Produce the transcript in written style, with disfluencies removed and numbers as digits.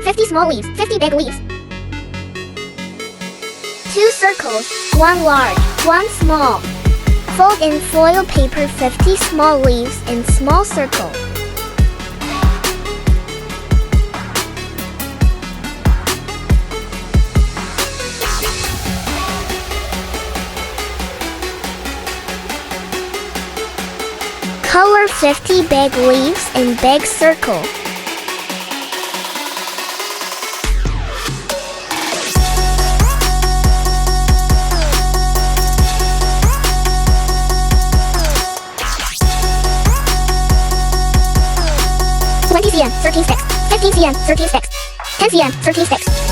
50 small leaves, 50 big leaves. 2 circles, 1 large, 1 small. Fold in foil paper 50 small leaves in small circle. Color 50 big leaves in big circle. cm, 13 sticks. 15 cm, 13 sticks. 10 cm, 13 sticks.